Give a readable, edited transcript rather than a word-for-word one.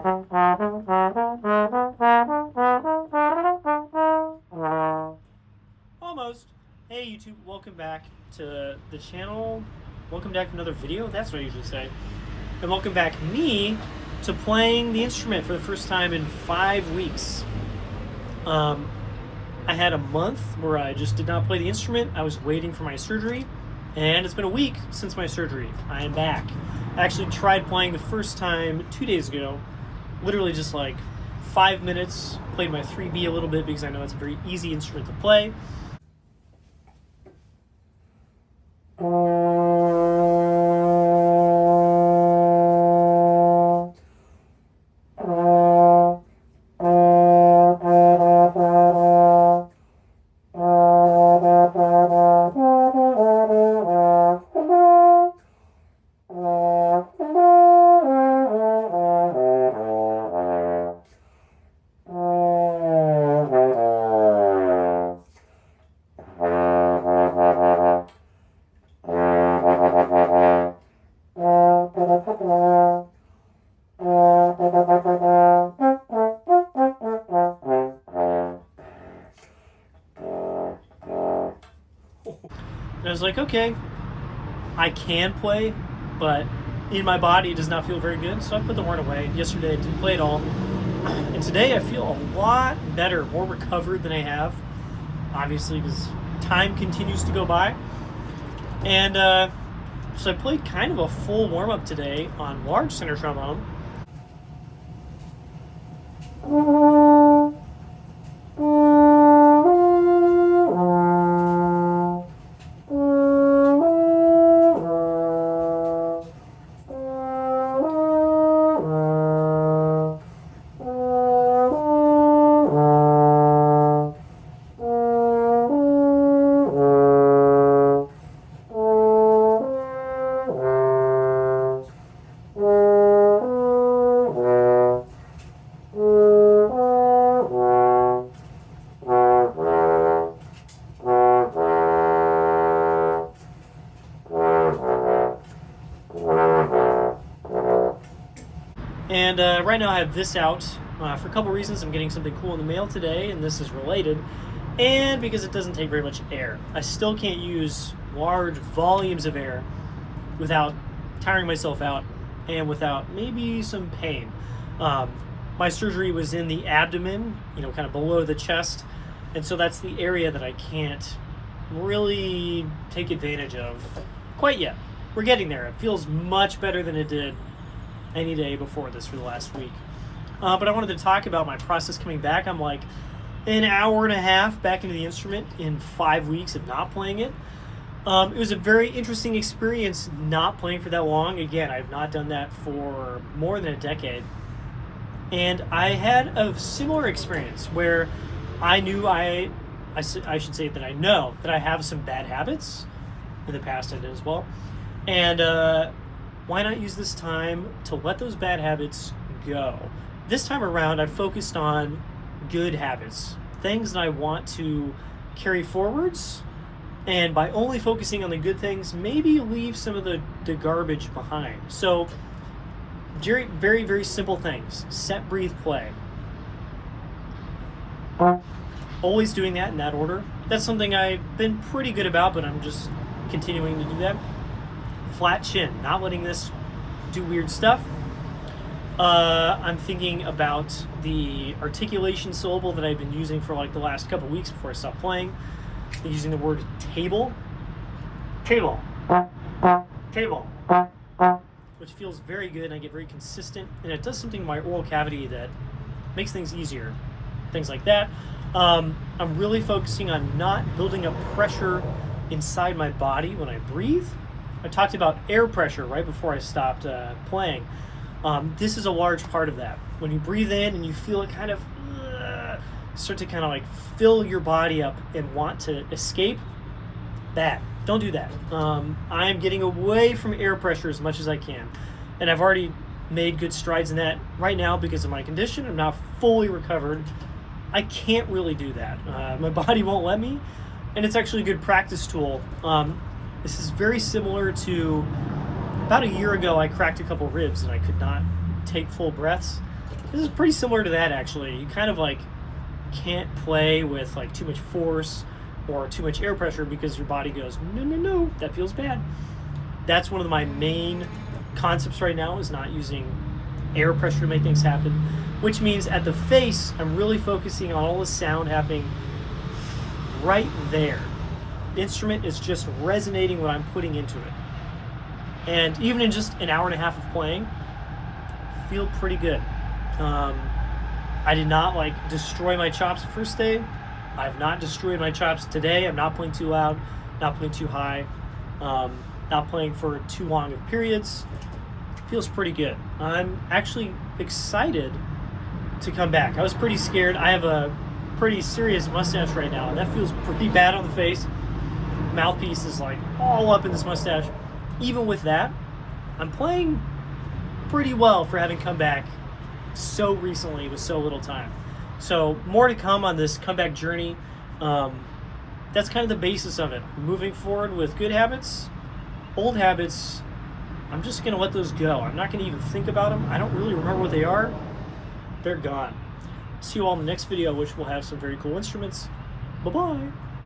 Almost. Hey YouTube, welcome back to the channel. Welcome back to another video. That's what I usually say. And welcome back me to playing the instrument for the first time in 5 weeks. I had a month where I just did not play the instrument. I was waiting for my surgery, and it's been a week since my surgery. I am back. I actually tried playing the first time 2 days ago. Literally just like 5 minutes. Played my 3B a little bit because I know it's a very easy instrument to play. And I was like, okay, I can play, but in my body it does not feel very good, so I put the horn away. Yesterday I didn't play at all. And today I feel a lot better, more recovered than I have, obviously, because time continues to go by. And so I played kind of a full warm-up today on large center trombone. And right now I have this out for a couple reasons. I'm getting something cool in the mail today, and this is related, and because it doesn't take very much air. I still can't use large volumes of air without tiring myself out and without maybe some pain. My surgery was in the abdomen, kind of below the chest, and so that's the area that I can't really take advantage of quite yet. We're getting there. It feels much better than it did any day before this for the last week. But I wanted to talk about my process coming back. I'm like an hour and a half back into the instrument in 5 weeks of not playing it. It was a very interesting experience not playing for that long. Again, I've not done that for more than a decade. And I had a similar experience where I knew I should say that I know that I have some bad habits. In the past I did as well. And why not use this time to let those bad habits go? This time around, I focused on good habits, things that I want to carry forwards, and by only focusing on the good things, maybe leave some of the garbage behind. So, very, very, very simple things. Set, breathe, play. Always doing that in that order. That's something I've been pretty good about, but I'm just continuing to do that. Flat chin, not letting this do weird stuff. I'm thinking about the articulation syllable that I've been using for like the last couple weeks before I stopped playing. I'm using the word table. Table. Table. Which feels very good, and I get very consistent, and it does something in my oral cavity that makes things easier. Things like that. I'm really focusing on not building up pressure inside my body when I breathe. I talked about air pressure right before I stopped playing. This is a large part of that. When you breathe in and you feel it kind of start to kind of like fill your body up and want to escape, bad. Don't do that. I am getting away from air pressure as much as I can. And I've already made good strides in that. Right now, because of my condition, I'm not fully recovered. I can't really do that. My body won't let me. And it's actually a good practice tool. This is very similar to about a year ago, I cracked a couple ribs and I could not take full breaths. This is pretty similar to that, actually. You kind of like can't play with like too much force or too much air pressure because your body goes, no, no, no, that feels bad. That's one of my main concepts right now, is not using air pressure to make things happen, which means at the face, I'm really focusing on all the sound happening right there. The instrument is just resonating what I'm putting into it. And even in just an hour and a half of playing, I feel pretty good. I did not like destroy my chops the first day. I've not destroyed my chops today. I'm not playing too loud, not playing too high, not playing for too long of periods. Feels pretty good. I'm actually excited to come back. I was pretty scared. I have a pretty serious mustache right now, and that feels pretty bad on the face. Mouthpiece is like all up in this mustache. Even with that, I'm playing pretty well for having come back so recently with so little time. So more to come on this comeback journey. That's kind of the basis of it. Moving forward with good habits, old habits, I'm just going to let those go. I'm not going to even think about them. I don't really remember what they are. They're gone. See you all in the next video, which will have some very cool instruments. Bye-bye.